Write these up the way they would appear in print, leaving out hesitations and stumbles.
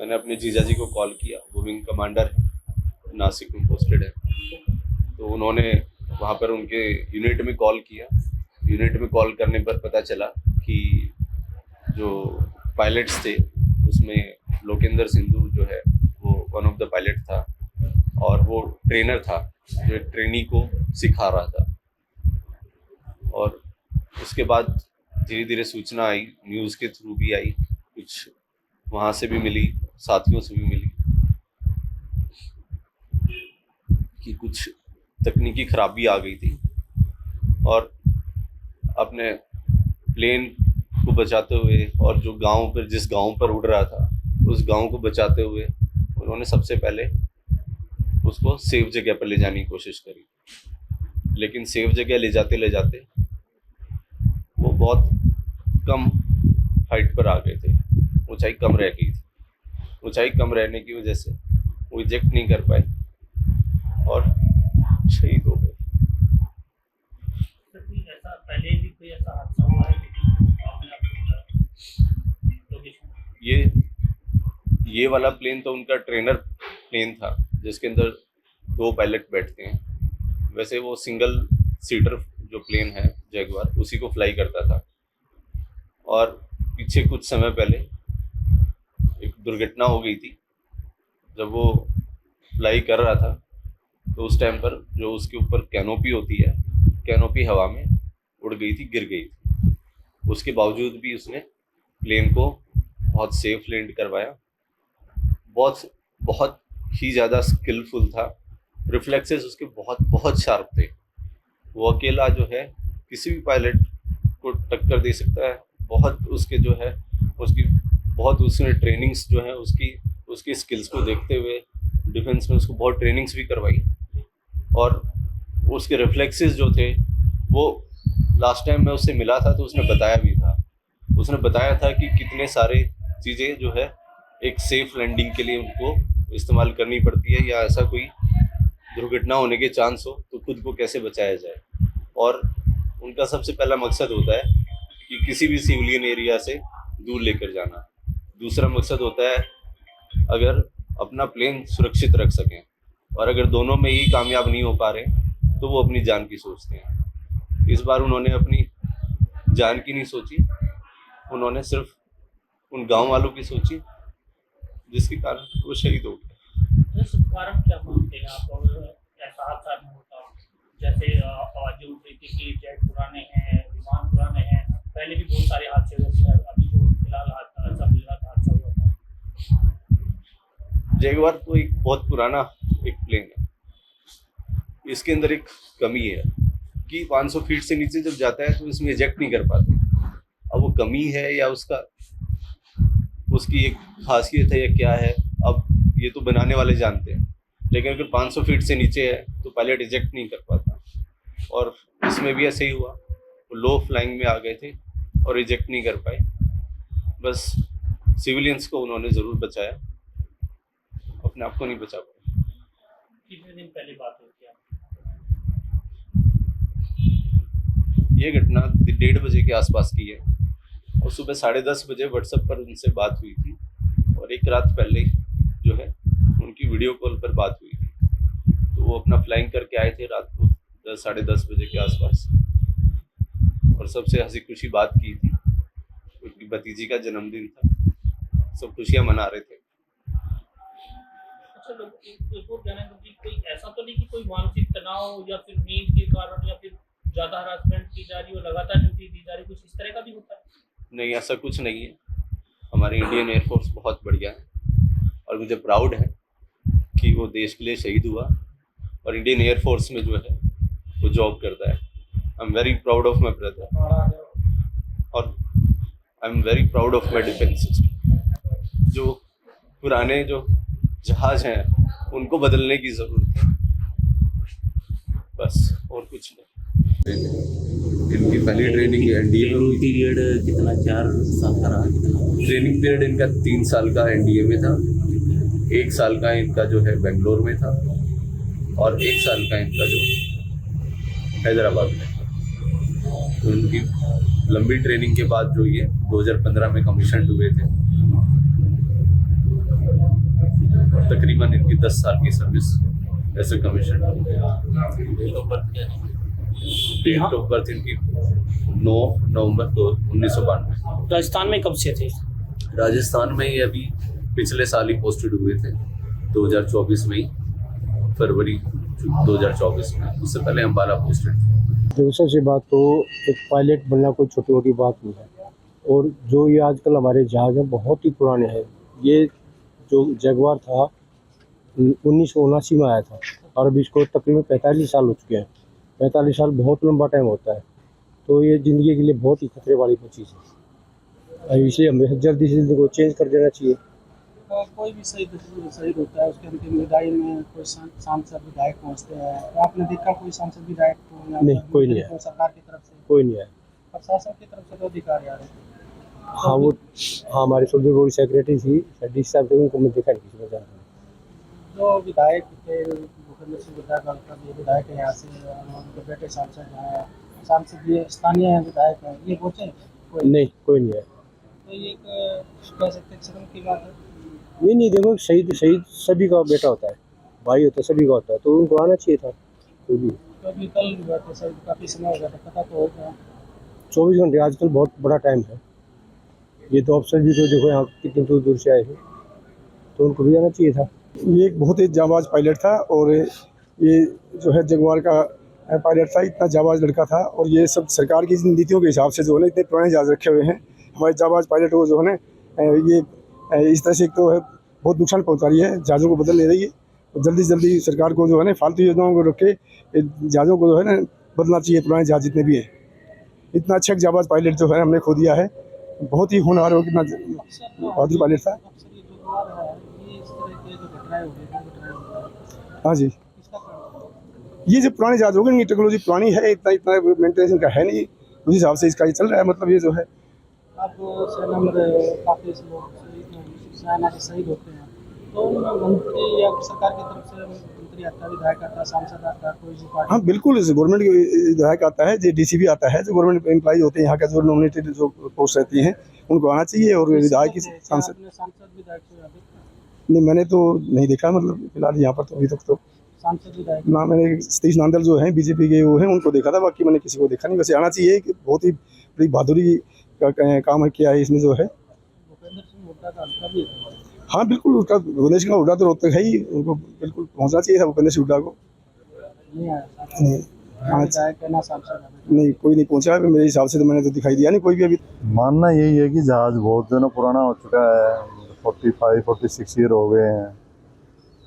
मैंने अपने जीजा जी को कॉल किया, वो विंग कमांडर है, नासिक में पोस्टेड है। तो उन्होंने वहाँ पर उनके यूनिट में कॉल किया। यूनिट में कॉल करने पर पता चला कि जो पायलट्स थे उसमें लोकेंद्र सिंधु जो है वो वन ऑफ द पायलट था, और वो ट्रेनर था जो एक ट्रेनी को सिखा रहा था। और उसके बाद धीरे धीरे सूचना आई, न्यूज़ के थ्रू भी आई, कुछ वहाँ से भी मिली, साथियों से भी मिली कि कुछ तकनीकी खराबी आ गई थी, और अपने प्लेन को बचाते हुए और जो गांव पर, जिस गांव पर उड़ रहा था उस गांव को बचाते हुए उन्होंने सबसे पहले उसको सेफ जगह पर ले जाने की कोशिश करी। लेकिन सेफ जगह ले जाते वो बहुत कम हाइट पर आ गए थे, ऊंचाई कम रह गई थी। ऊंचाई कम रहने की वजह से वो इजेक्ट नहीं कर पाए और शहीद हो गए। ऐसा पहले भी कोई ऐसा हादसा हुआ है? ये वाला प्लेन तो उनका ट्रेनर प्लेन था जिसके अंदर 2 पायलट बैठते हैं। वैसे वो सिंगल सीटर जो प्लेन है जैगवार, उसी को फ्लाई करता था। और पीछे कुछ समय पहले एक दुर्घटना हो गई थी। जब वो फ्लाई कर रहा था तो उस टाइम पर जो उसके ऊपर कैनोपी होती है, कैनोपी हवा में उड़ गई थी, गिर गई थी। उसके बावजूद भी उसने प्लेन को बहुत सेफ लैंड करवाया। बहुत ही ज़्यादा स्किलफुल था, रिफ्लेक्सेस उसके बहुत बहुत शार्प थे। वो अकेला जो है किसी भी पायलट को टक्कर दे सकता है। बहुत उसके जो है उसकी बहुत उसने ट्रेनिंग्स जो है उसकी स्किल्स को देखते हुए डिफेंस में उसको बहुत ट्रेनिंग्स भी करवाई, और उसके रिफ्लेक्सेस जो थे वो लास्ट टाइम मैं उससे मिला था तो उसने बताया भी था। उसने बताया था कि कितने सारे चीज़ें जो है एक सेफ लैंडिंग के लिए उनको इस्तेमाल करनी पड़ती है, या ऐसा कोई दुर्घटना होने के चांस हो तो खुद को कैसे बचाया जाए। और उनका सबसे पहला मकसद होता है कि किसी भी सिविलियन एरिया से दूर लेकर जाना। दूसरा मकसद होता है अगर अपना प्लेन सुरक्षित रख सकें, और अगर दोनों में ही कामयाब नहीं हो पा रहे तो वो अपनी जान की सोचते हैं। इस बार उन्होंने अपनी जान की नहीं सोची, उन्होंने सिर्फ उन गांव वालों की सोची, जिसके कारण वो शहीद हो गए। कारण क्या मानते हैं आप? और ऐसा हादसा नहीं होता, जैसे आवाजें उठ रही थी कि जेट पुराने हैं, विमान पुराने हैं, पहले भी बहुत सारे हादसे हुए थे, अभी जो फिलहाल हादसा गुजरात हादसा हुआ था। जैगवार तो एक बहुत पुराना एक प्लेन है। इसके अंदर एक कमी है कि 500 फीट से नीचे जब जाता है तो इसमें इजेक्ट नहीं कर पाते। अब वो कमी है या उसकी एक खासियत है या क्या है, अब ये तो बनाने वाले जानते हैं। लेकिन अगर 500 फीट से नीचे है तो पायलट इजेक्ट नहीं कर पाता, और इसमें भी ऐसे ही हुआ। वो लो फ्लाइंग में आ गए थे और इजेक्ट नहीं कर पाए। बस सिविलियंस को उन्होंने ज़रूर बचाया, अपने आप को नहीं बचा पाए। कितने दिन पहले बात हुई थी? ये घटना 1:30 बजे के आसपास की है, और सुबह 10:30 बजे व्हाट्सएप पर उनसे बात हुई थी, और एक रात पहले जो है उनकी वीडियो कॉल पर बात हुई थी। तो वो अपना फ्लाइंग करके आए थे रात को 10 साढ़े 10 बजे के आसपास, और सबसे हंसी खुशी बात की थी। उनकी भतीजी का जन्मदिन था, सब खुशियां मना रहे थे। अच्छा, लोग कहना है कि कोई ऐसा तो नहीं कि कोई मानसिक तनाव या फिर नींद के कारण या फिर ज़्यादा हरासमेंट की जा रही हो, लगातार ड्यूटी दी जा रही, कुछ इस तरह का भी होता है? नहीं, ऐसा कुछ नहीं है। हमारी इंडियन एयरफोर्स बहुत बढ़िया है, और मुझे प्राउड है कि वो देश के लिए शहीद हुआ और इंडियन एयरफोर्स में जो है वो जॉब करता है। I am very proud of my brother, और I am very proud of my defence system. जो पुराने जो जहाज हैं उनको बदलने की ज़रूरत है, बस, और कुछ नहीं। इनकी पहली ट्रेनिंग एनडीए में हुई। पीरियड कितना, 4 साल का रहा? कितना ट्रेनिंग पीरियड इनका 3 साल का एनडीए में था, 1 साल का इनका जो है बेंगलोर में था, और 1 साल का इनका जो हैदराबाद में था। तो इनकी लंबी ट्रेनिंग के बाद जो ये 2015 में कमीशन हुए थे। तकरीबन इनकी 10 साल की service as a commission. Date of birth क्या है? डेट ऑफ बर्थ इनकी 9 नवंबर 1992। राजस्थान में कब से थे? राजस्थान में ये अभी पिछले साल ही पोस्टेड हुए थे, 2024 में ही, फरवरी 2024 में। उससे पहले अम्बाला पोस्टेड थे। दूसरे से बात तो एक पायलट बनना कोई छोटी मोटी बात नहीं है। और जो ये आजकल हमारे जहाज़ हैं बहुत ही पुराने हैं। ये जो जगुआर था 1979 में आया था और अभी इसको तकरीबन 45 साल हो चुके हैं। 45 साल बहुत लंबा टाइम होता है, तो ये ज़िंदगी के लिए बहुत ही खतरे वाली चीज़ है। इसलिए हमें जल्दी से जल्दी को चेंज कर देना चाहिए। कोई भी शहीद होता है उसके अंतिम विदाई में कोई सांसद विधायक पहुंचते हैं। तो आपने देखा कोई सांसद विधायक को? नहीं, कोई नहीं है। सरकार की तरफ से कोई नहीं है। प्रशासन की तरफ से तो अधिकारी आ रहे थे। हाँ वो हमारे सुप्रीम कोर्ट सेक्रेटरी थी डी साहब थे, उनको मैं देखा नहीं किसी को जानता। जो विधायक थे भूपेंद्र सिंह विधायक है यहाँ से, उनके बेटे सांसद हैं, सांसद ये स्थानीय विधायक हैं, ये पहुँचे? नहीं, कोई नहीं है। तो ये एक कह सकते हैं शर्म की बात है। नहीं देखो, शहीद सभी का बेटा होता है, भाई होता है, सभी का होता है, तो उनको आना चाहिए था कोई भी। तो अभी कल हुआ था शहीद, काफ़ी समय हो गया था, पता तो होगा। 24 घंटे आजकल बहुत बड़ा टाइम है। ये तो अफसर भी तो देखो यहाँ कितनी दूर दूर से आए हैं, तो उनको भी आना चाहिए था। ये एक बहुत ही जाबाज पायलट था और ये जो है जगुआर का पायलट था, इतना जाबाज लड़का था। और ये सब सरकार की नीतियों के हिसाब से जो है ना इतने पुराने जहाज रखे हुए हैं। हमारे जाबाज पायलट को जो है ना ये इस तरह से एक तो है बहुत नुकसान पहुंचा रही है, जहाज़ों को बदल ले रही है। तो जल्दी से जल्दी सरकार को जो है ना फालतू योजनाओं को रोक के जहाज़ों को जो है ना बदलना चाहिए, पुराने जहाज जितने भी है। इतना अच्छा जाबाज पायलट जो है हमने खो दिया है, बहुत ही होनहार और कितना बहादुर पायलट था। हाँ जी, ये जो पुराने जहाज हो गए, टेक्नोलॉजी पुरानी है, इतना मेंटेनेंस का है नहीं, उस हिसाब से इसका ये चल रहा है। मतलब ये जो है अब सेना में काफ़ी लोग सेना के शहीद होते हैं, तो उनमें मंत्री या सरकार की तरफ से मंत्री आता है, विधायक आता है, सांसद आता है, कोई भी पार्टी? हाँ बिल्कुल, गवर्नमेंट के विधायक आता है, जो डीसीपी आता है, जो गवर्नमेंट एम्प्लॉई होते हैं यहाँ का, जो नॉमिनेटेड जो पोस्ट रहती हैं उनको आना चाहिए। और विधायक की सांसद विधायक को यहाँ देखा? नहीं, मैंने तो नहीं देखा, मतलब फिलहाल यहाँ पर तो अभी तक तो सांसद विधायक ना मैंने सतीश नांदल जो हैं बीजेपी के वो हैं उनको देखा था, बाकी मैंने किसी को देखा नहीं। वैसे आना चाहिए कि बहुत ही बड़ी बहादुरी का काम है किया है इसमें जो है। भूपेंद्र सिंह हुड्डा का हल्का भी है। हाँ बिल्कुल, उसका भुवनेश्वर सिंह हुड्डा तो रोहतक है ही, उनको बिल्कुल पहुँचना चाहिए था भूपेंद्र सिंह हुड्डा को। नहीं आया नहीं, ना विधायक है ना सांसद है। नहीं, कोई नहीं पहुँचा मेरे हिसाब से, तो मैंने तो दिखाई दिया नहीं कोई भी अभी। मानना यही है कि जहाज़ बहुत जो ना पुराना हो चुका है, 45-46 ईयर हो गए हैं।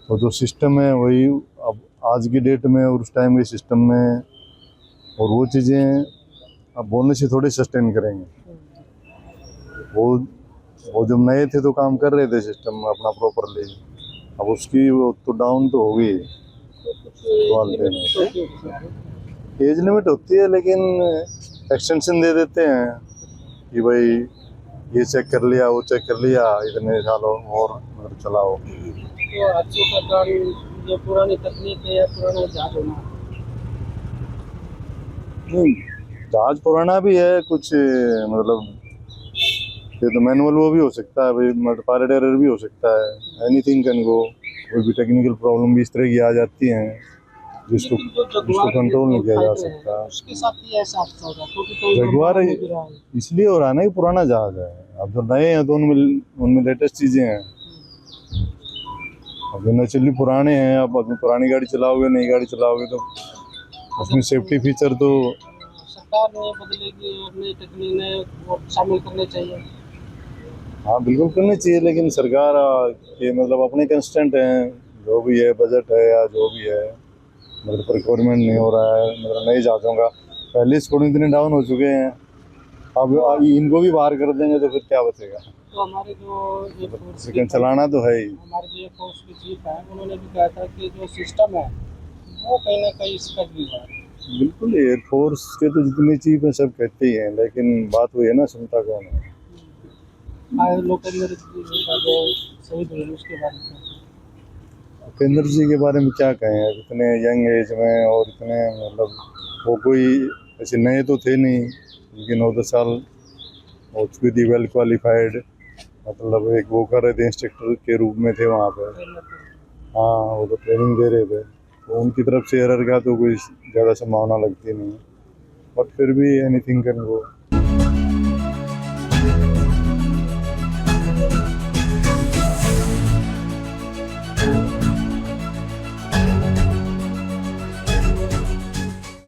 तो जो सिस्टम है वही अब आज की डेट में और उस टाइम के सिस्टम में, और वो चीज़ें अब बोलने से थोड़ी सस्टेन करेंगे। वो जब नए थे तो काम कर रहे थे सिस्टम अपना प्रॉपरली, अब उसकी वो तो डाउन तो हो गई। एज लिमिट होती है, लेकिन एक्सटेंशन दे देते हैं कि भाई ये चेक कर लिया, वो चेक कर लिया, इतने सालों और मतलब चलाओ। तो अच्छी प्रकार जो पुरानी तकनीक है या पुराना जहाज होना? नहीं, जहाज पुराना भी है कुछ, मतलब ये तो मैनुअल वो भी हो सकता है भाई, मतलब पायलट एरर भी हो सकता है, एनीथिंग कैन गो। कोई भी टेक्निकल प्रॉब्लम भी इस तरह की आ जाती हैं जिसको कंट्रोल नहीं किया जा सकता। उसके साथ ही ऐसा हादसा होगा क्योंकि जगुआर इसलिए हो रहा है ना कि पुराना जहाज है। अब जो नए हैं तो उनमें लेटेस्ट चीज़ें हैं। अब जो नेचुरली पुराने हैं, अब पुरानी गाड़ी चलाओगे, नई गाड़ी चलाओगे तो उसमें सेफ्टी फीचर तो सरकार ने बदलेगी, अपनी टेक्निक ने वो शामिल करने चाहिए। हाँ बिल्कुल करनी चाहिए, लेकिन सरकार ये मतलब अपने कंस्टेंट हैं, जो भी है बजट है या जो भी है, मतलब रिक्वायरमेंट नहीं हो रहा है। मतलब नए जहाज़ों का पहले स्कोर इतने डाउन हो चुके हैं, अब इनको भी बाहर कर देंगे तो फिर क्या बचेगा। तो हमारे जो सेकंड चलाना तो है ही। हमारे जो फोर्स के चीफ हैं उन्होंने भी कहा था कि जो सिस्टम है वो कहीं ना कहीं स्कट भी हुआ है। बिल्कुल, एयरफोर्स के तो जितनी चीफ है सब कहते ही हैं, लेकिन बात वही है ना, सुनता कौन है। लोकेंद्र जी का जो शहीद हुए उसके बारे में उपेंद्र जी के बारे में क्या कहें, इतने यंग एज में और इतने मतलब वो कोई ऐसे नए तो थे नहीं, लेकिन 9-10 साल हो चुकी थी, वेल क्वालिफाइड, मतलब एक वो कर रहे थे, इंस्ट्रक्टर के रूप में थे वहाँ पे। हाँ वो तो ट्रेनिंग दे रहे थे, तो उनकी तरफ से एरर का तो कोई ज़्यादा संभावना लगती नहीं है, बट फिर भी एनीथिंग कैन गो।